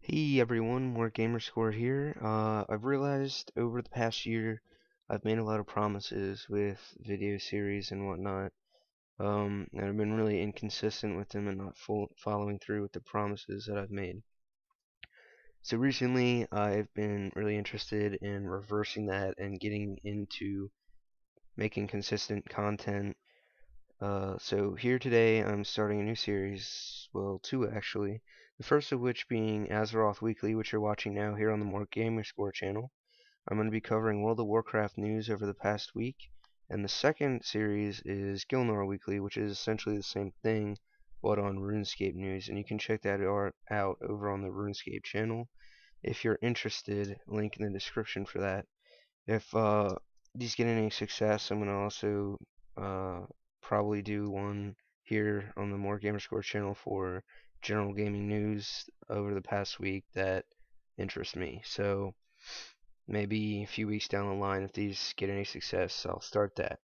Hey everyone, more Gamerscore here. I've realized over the past year I've made a lot of promises with video series and whatnot, and I've been really inconsistent with them and not following through with the promises that I've made. So recently I've been really interested in reversing that and getting into making consistent content. So here today I'm starting a new series, well, two actually. The first of which being Azeroth Weekly, which you're watching now here on the More Gamerscore channel. I'm going to be covering World of Warcraft news over the past week, and the second series is Gilnor Weekly, which is essentially the same thing, but on RuneScape news, and you can check that out over on the RuneScape channel if you're interested. Link in the description for that. If these get any success, I'm going to also probably do one here on the More Gamerscore channel for general gaming news over the past week that interest me. So maybe a few weeks down the line, if these get any success, I'll start that.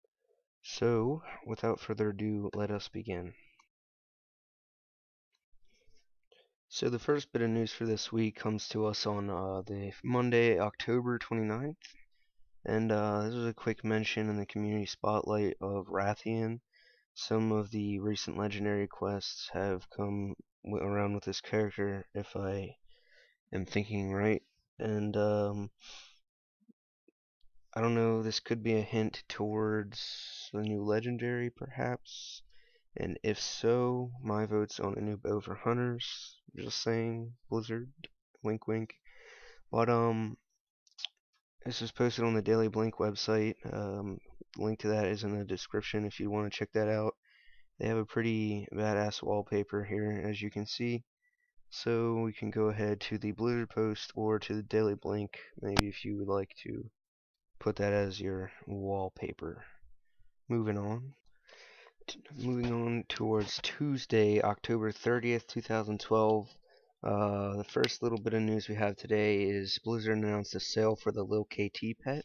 So, without further ado, let us begin. So the first bit of news for this week comes to us on the Monday, October 29th. And this is a quick mention in the community spotlight of Wrathion. Some of the recent legendary quests have come around with this character, if I am thinking right. And I don't know, this could be a hint towards the new legendary, perhaps. And if so, my vote's on a new bow for hunters. Just saying, Blizzard, wink wink. But this is posted on the Daily Blink website. Link to that is in the description if you want to check that out. They have a pretty badass wallpaper here, as you can see. So we can go ahead to the Blizzard post or to the Daily Blink, maybe if you would like to put that as your wallpaper. Moving on. Moving on towards Tuesday, October 30th, 2012. The first little bit of news we have today is Blizzard announced a sale for the Lil KT Pet.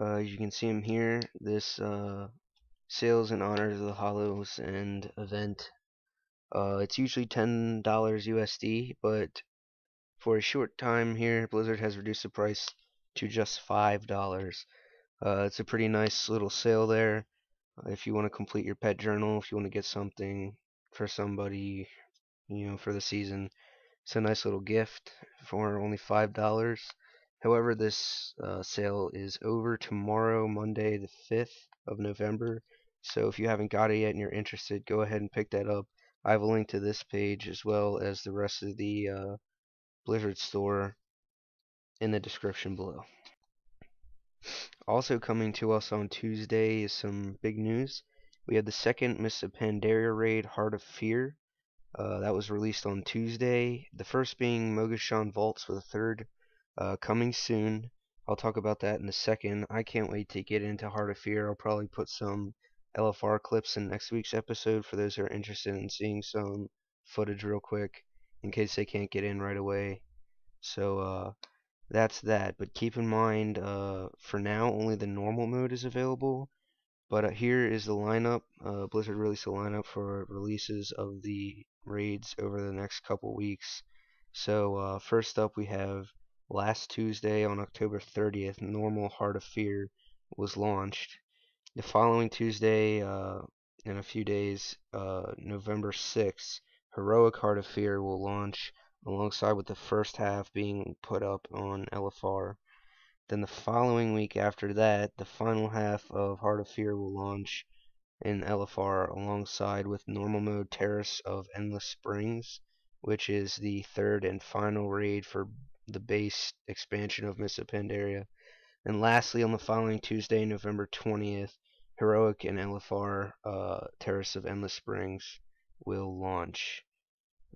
As you can see him here, this sale is in honor of the Hallows End event. It's usually $10 USD, but for a short time here, Blizzard has reduced the price to just $5. It's a pretty nice little sale there. If you want to complete your pet journal, if you want to get something for somebody, for the season, it's a nice little gift for only $5. However, this sale is over tomorrow, Monday, the 5th of November. So if you haven't got it yet and you're interested, go ahead and pick that up. I have a link to this page as well as the rest of the Blizzard store in the description below. Also coming to us on Tuesday is some big news. We had the second Miss Pandaria raid, Heart of Fear. That was released on Tuesday. The first being Mogashan Vaults, with the third coming soon. I'll talk about that in a second. I can't wait to get into Heart of Fear. I'll probably put some LFR clips in next week's episode for those who are interested in seeing some footage real quick in case they can't get in right away. So that's that. But keep in mind, for now, only the normal mode is available. But here is the lineup. Blizzard released a lineup for releases of the raids over the next couple weeks. So first up we have last Tuesday on October 30th, normal Heart of Fear was launched. The following Tuesday, in a few days, November 6th, Heroic Heart of Fear will launch alongside with the first half being put up on LFR. Then the following week after that, the final half of Heart of Fear will launch in LFR alongside with normal mode Terrace of Endless Springs, which is the third and final raid for the base expansion of Mists of Pandaria. And lastly, on the following Tuesday, November 20th, Heroic and LFR Terrace of Endless Springs will launch.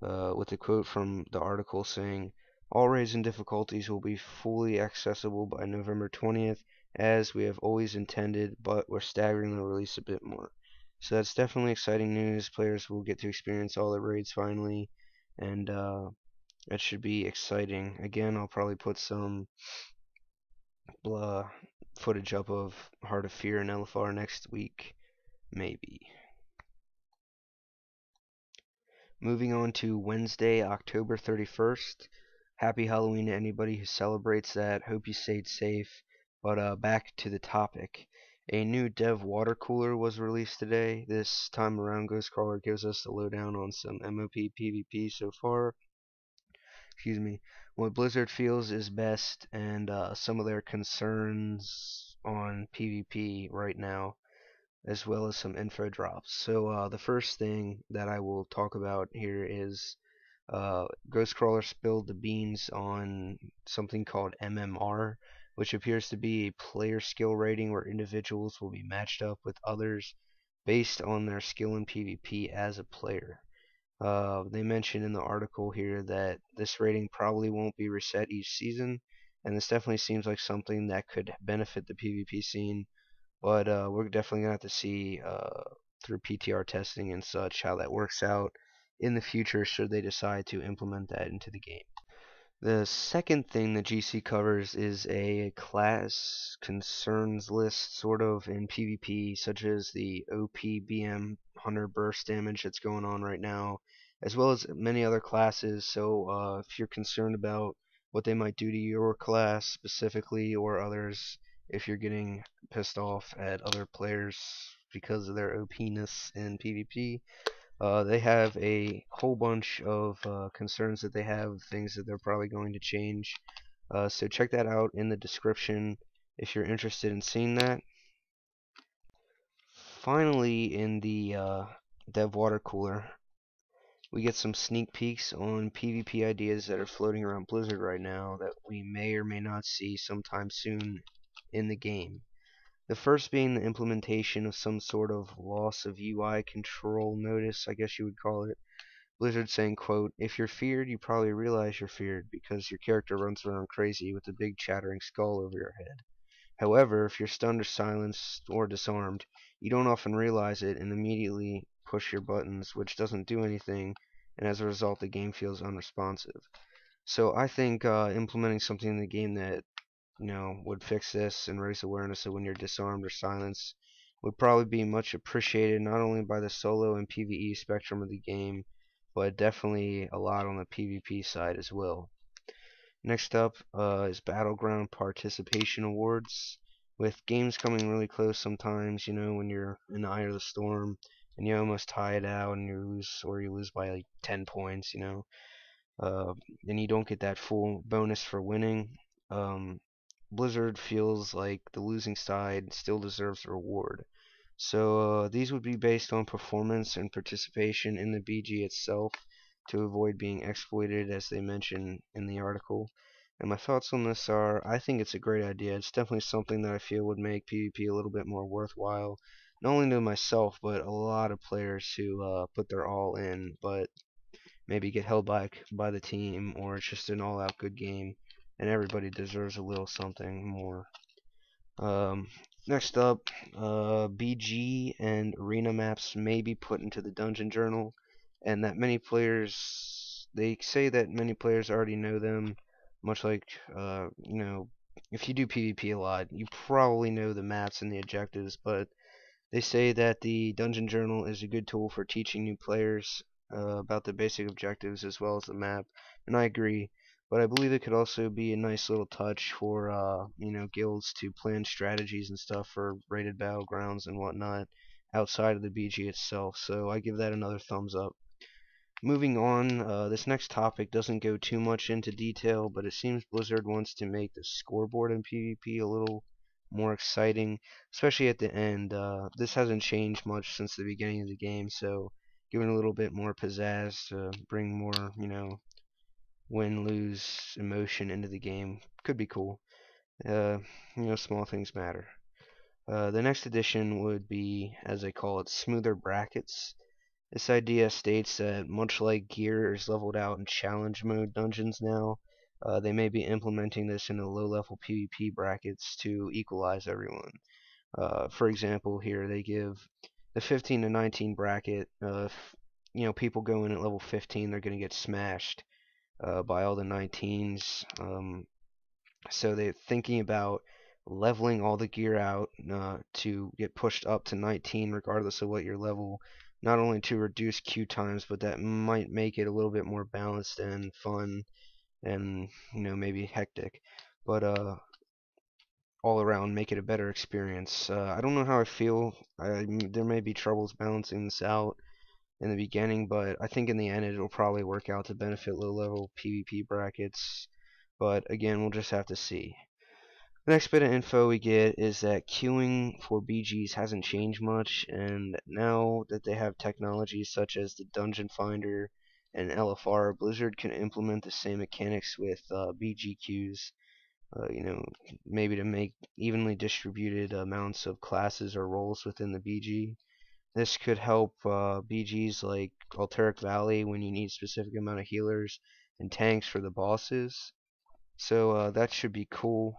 With a quote from the article saying, "All raids and difficulties will be fully accessible by November 20th, as we have always intended, but we're staggering the release a bit more." So that's definitely exciting news. Players will get to experience all the raids finally, and that should be exciting. Again, I'll probably put some footage up of Heart of Fear and LFR next week, maybe. Moving on to Wednesday, October 31st. Happy Halloween to anybody who celebrates that. Hope you stayed safe. But back to the topic. A new Dev Watercooler was released today. This time around, Ghostcrawler gives us the lowdown on some MOP PvP so far. Excuse me. What Blizzard feels is best, and some of their concerns on PvP right now, as well as some info drops. So the first thing that I will talk about here is Ghostcrawler spilled the beans on something called MMR, which appears to be a player skill rating where individuals will be matched up with others based on their skill in PvP as a player. They mentioned in the article here that this rating probably won't be reset each season, and this definitely seems like something that could benefit the PvP scene, but we're definitely going to have to see through PTR testing and such how that works out in the future should they decide to implement that into the game. The second thing the GC covers is a class concerns list, sort of, in PvP, such as the OP-BM Hunter burst damage that's going on right now, as well as many other classes. So if you're concerned about what they might do to your class specifically, or others, if you're getting pissed off at other players because of their OP-ness in PvP, they have a whole bunch of concerns that they have, things that they're probably going to change. So check that out in the description if you're interested in seeing that. Finally, in the Dev Watercooler, we get some sneak peeks on PvP ideas that are floating around Blizzard right now that we may or may not see sometime soon in the game. The first being the implementation of some sort of loss of UI control notice, I guess you would call it. Blizzard saying, quote, "If you're feared, you probably realize you're feared because your character runs around crazy with a big chattering skull over your head. However, if you're stunned or silenced or disarmed, you don't often realize it and immediately push your buttons, which doesn't do anything, and as a result the game feels unresponsive." So I think implementing something in the game that would fix this and raise awareness of when you're disarmed or silenced would probably be much appreciated, not only by the solo and PvE spectrum of the game, but definitely a lot on the PvP side as well. Next up is Battleground Participation Awards. With games coming really close sometimes, when you're in the eye of the storm and you almost tie it out and you lose by like 10 points, and you don't get that full bonus for winning. Blizzard feels like the losing side still deserves a reward. So these would be based on performance and participation in the BG itself to avoid being exploited, as they mention in the article. And my thoughts on this are, I think it's a great idea. It's definitely something that I feel would make PvP a little bit more worthwhile, not only to myself, but a lot of players who put their all in, but maybe get held back by the team, or it's just an all-out good game, and everybody deserves a little something more. Next up, BG and arena maps may be put into the dungeon journal, and that they say that many players already know them, much like, if you do PvP a lot, you probably know the maps and the objectives, but they say that the dungeon journal is a good tool for teaching new players about the basic objectives as well as the map, and I agree. But I believe it could also be a nice little touch for guilds to plan strategies and stuff for rated battlegrounds and whatnot outside of the BG itself. So I give that another thumbs up. Moving on, this next topic doesn't go too much into detail, but it seems Blizzard wants to make the scoreboard in PvP a little more exciting, especially at the end. This hasn't changed much since the beginning of the game, so giving a little bit more pizzazz to bring more, win-lose emotion into the game could be cool. Small things matter. The next addition would be, as they call it, smoother brackets. This idea states that much like gear is leveled out in challenge mode dungeons now, they may be implementing this into low-level PvP brackets to equalize everyone. For example, here they give the 15 to 19 bracket. If people go in at level 15, they're going to get smashed by all the 19s. So they're thinking about leveling all the gear out to get pushed up to 19 regardless of what your level, not only to reduce queue times, but that might make it a little bit more balanced and fun and maybe hectic, but all around make it a better experience. I don't know how I feel. There may be troubles balancing this out in the beginning, but I think in the end it'll probably work out to benefit low-level PvP brackets. But again, we'll just have to see. The next bit of info we get is that queuing for BGs hasn't changed much, and now that they have technologies such as the Dungeon Finder and LFR, Blizzard can implement the same mechanics with BG queues, maybe to make evenly distributed amounts of classes or roles within the BG. This could help BGs like Alteric Valley when you need a specific amount of healers and tanks for the bosses. So that should be cool.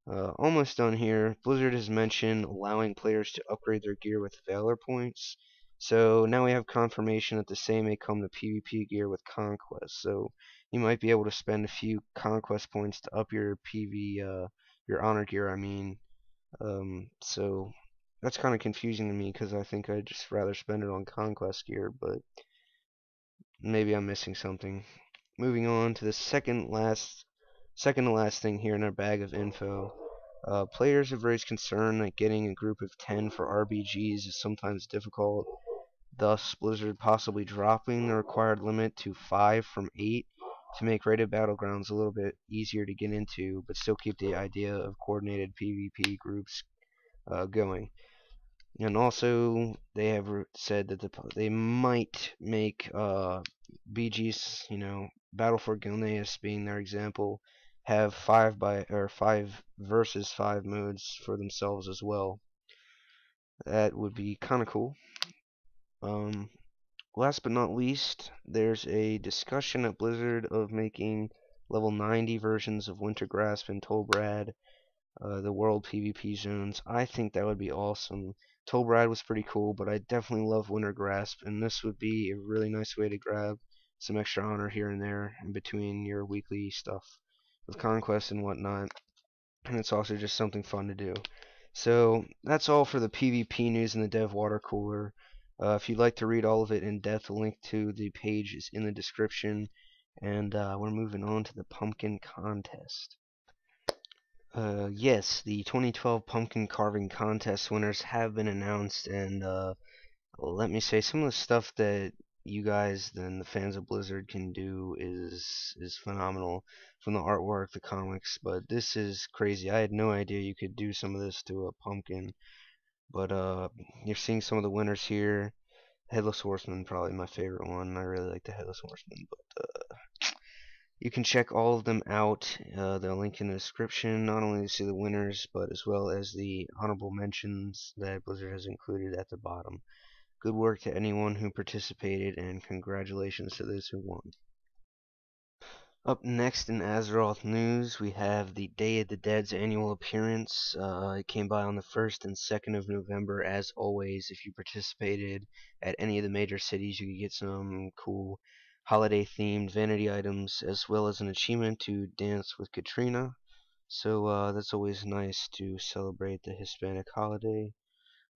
Almost done here. Blizzard has mentioned allowing players to upgrade their gear with Valor points. So now we have confirmation that the same may come to PvP gear with Conquest. So you might be able to spend a few Conquest points to up your your Honor gear, I mean. So that's kind of confusing to me because I think I'd just rather spend it on Conquest gear, but maybe I'm missing something. Moving on to the second to last thing here in our bag of info. Players have raised concern that getting a group of 10 for RBGs is sometimes difficult, thus Blizzard possibly dropping the required limit to 5 from 8 to make rated battlegrounds a little bit easier to get into, but still keep the idea of coordinated PvP groups going. And also, they have said that they might make BGs, Battle for Gilneas being their example, have 5 versus 5 modes for themselves as well. That would be kind of cool. Last but not least, there's a discussion at Blizzard of making level 90 versions of Wintergrasp and Tolbrad, the world PvP zones. I think that would be awesome. Tolbrad was pretty cool, but I definitely love Wintergrasp, and this would be a really nice way to grab some extra honor here and there in between your weekly stuff with Conquest and whatnot. And it's also just something fun to do. So that's all for the PvP news in the Dev Watercooler. If you'd like to read all of it in depth, the link to the page is in the description. And we're moving on to the pumpkin contest. Yes, the 2012 pumpkin carving contest winners have been announced, and let me say some of the stuff that you guys and the fans of Blizzard can do is phenomenal, from the artwork, the comics, but this is crazy. I had no idea you could do some of this to a pumpkin, but you're seeing some of the winners here. Headless Horseman, probably my favorite one. I really like the Headless Horseman, but you can check all of them out. The link in the description, not only to see the winners, but as well as the honorable mentions that Blizzard has included at the bottom. Good work to anyone who participated, and congratulations to those who won. Up next in Azeroth news, we have the Day of the Dead's annual appearance. It came by on the 1st and 2nd of November. As always, if you participated at any of the major cities, you could get some cool holiday-themed vanity items, as well as an achievement to dance with Katrina. So that's always nice to celebrate the Hispanic holiday.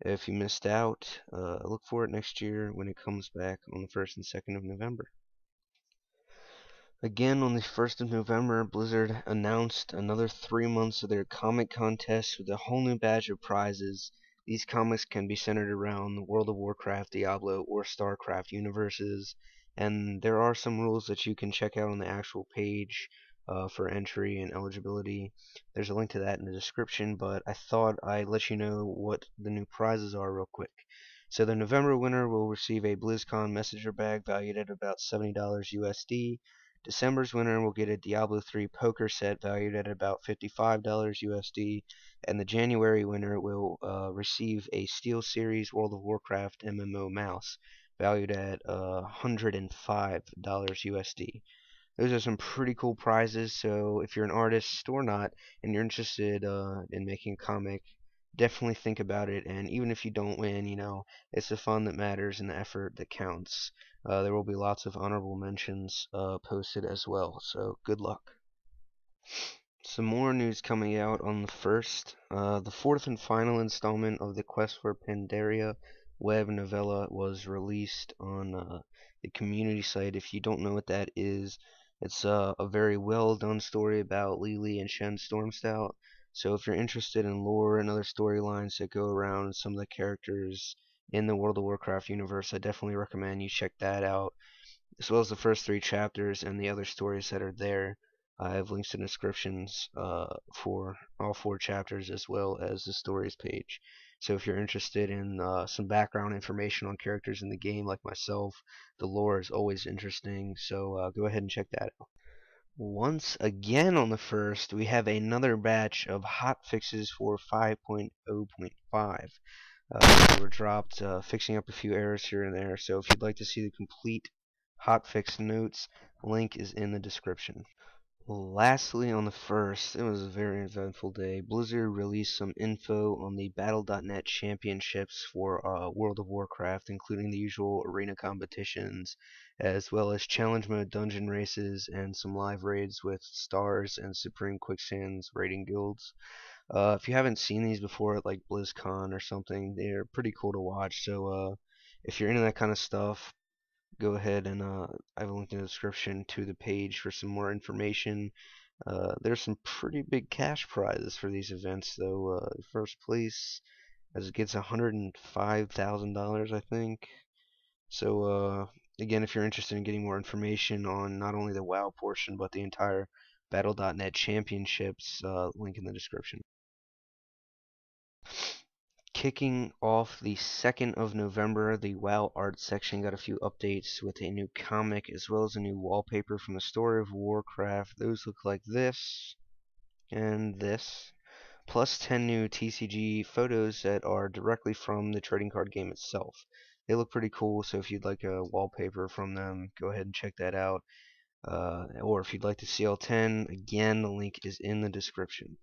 If you missed out, look for it next year when it comes back on the 1st and 2nd of November. Again, on the 1st of November, Blizzard announced another 3 months of their comic contest with a whole new batch of prizes. These comics can be centered around the World of Warcraft, Diablo, or StarCraft universes, and there are some rules that you can check out on the actual page for entry and eligibility. There's a link to that in the description, but I thought I'd let you know what the new prizes are real quick. So the November winner will receive a BlizzCon messenger bag valued at about $70 USD. December's winner will get a Diablo 3 poker set valued at about $55 USD, and the January winner will receive a SteelSeries World of Warcraft MMO mouse valued at $105 USD. Those are some pretty cool prizes, so if you're an artist or not, and you're interested in making a comic, definitely think about it, and even if you don't win, it's the fun that matters and the effort that counts. There will be lots of honorable mentions posted as well, so good luck. Some more news coming out on the 1st. The 4th and final installment of the Quest for Pandaria web novella was released on the community site. If you don't know what that is, It's a very well done story about Lily and Shen Stormstout. So if you're interested in lore and other storylines that go around some of the characters in the World of Warcraft universe, I definitely recommend you check that out, as well as the first 3 chapters and the other stories that are there. I have links in the descriptions for all 4 chapters, as well as the stories page. So if you're interested in some background information on characters in the game, like myself, the lore is always interesting. So go ahead and check that out. Once again on the first, we have another batch of hotfixes for 5.0.5. They were dropped, fixing up a few errors here and there. So if you'd like to see the complete hotfix notes, link is in the description. Lastly, on the first, it was a very eventful day. Blizzard released some info on the Battle.net championships for World of Warcraft, including the usual arena competitions, as well as challenge mode dungeon races and some live raids with stars and Supreme Quicksands raiding guilds. If you haven't seen these before at like BlizzCon or something, they're pretty cool to watch. So if you're into that kind of stuff, go ahead and I have a link in the description to the page for some more information. There's some pretty big cash prizes for these events, though. First place as it gets $105,000, I think. So again, if you're interested in getting more information on not only the WoW portion but the entire Battle.net championships, link in the description. Kicking off the 2nd of November, the WoW art section got a few updates with a new comic as well as a new wallpaper from the Story of Warcraft. Those look like this and this, plus 10 new TCG photos that are directly from the trading card game itself. They look pretty cool, so if you'd like a wallpaper from them, go ahead and check that out. Or if you'd like to see all 10, again, the link is in the description.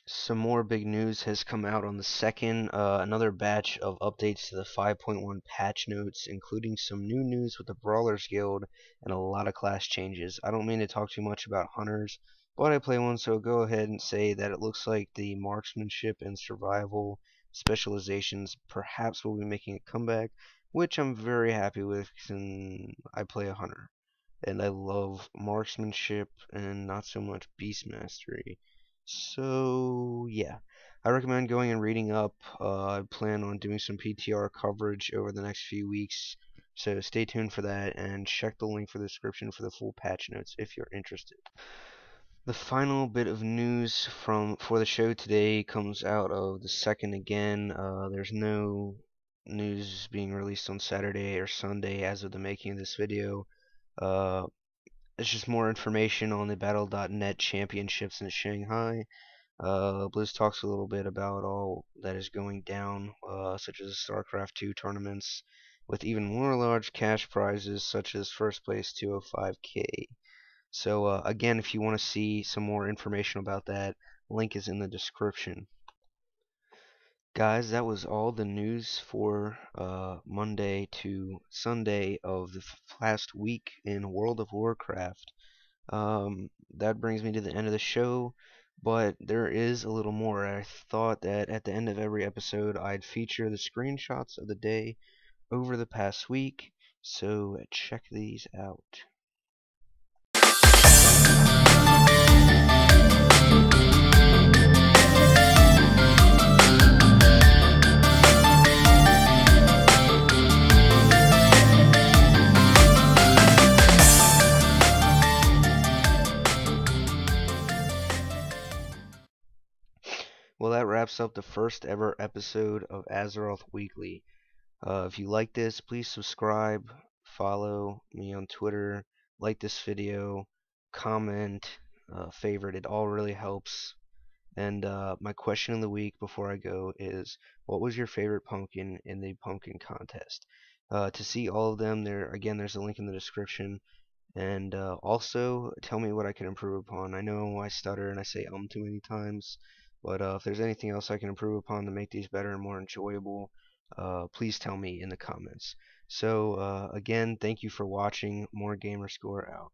Some more big news has come out on the 2nd, another batch of updates to the 5.1 patch notes, including some new news with the Brawlers Guild and a lot of class changes. I don't mean to talk too much about hunters, but I play one, so go ahead and say that it looks like the marksmanship and survival specializations perhaps will be making a comeback, which I'm very happy with since I play a hunter. And I love marksmanship and not so much beast mastery. So yeah, I recommend going and reading up. I plan on doing some PTR coverage over the next few weeks, so stay tuned for that and check the link for the description for the full patch notes if you're interested. The final bit of news for the show today comes out of the 2nd again. There's no news being released on Saturday or Sunday as of the making of this video. It's just more information on the Battle.net championships in Shanghai. Blizz talks a little bit about all that is going down, such as StarCraft 2 tournaments, with even more large cash prizes, such as first place 205K. So again, if you want to see some more information about that, link is in the description. Guys, that was all the news for Monday to Sunday of the last week in World of Warcraft. That brings me to the end of the show, but there is a little more. I thought that at the end of every episode I'd feature the screenshots of the day over the past week, so check these out. Well, that wraps up the first ever episode of Azeroth Weekly. If you like this, please subscribe, follow me on Twitter, like this video, comment, favorite. It all really helps. And my question of the week before I go is, what was your favorite pumpkin in the pumpkin contest? To see all of them, there's a link in the description. And also, tell me what I can improve upon. I know I stutter and I say too many times, but if there's anything else I can improve upon to make these better and more enjoyable, please tell me in the comments. So, again, thank you for watching. More Gamer Score out.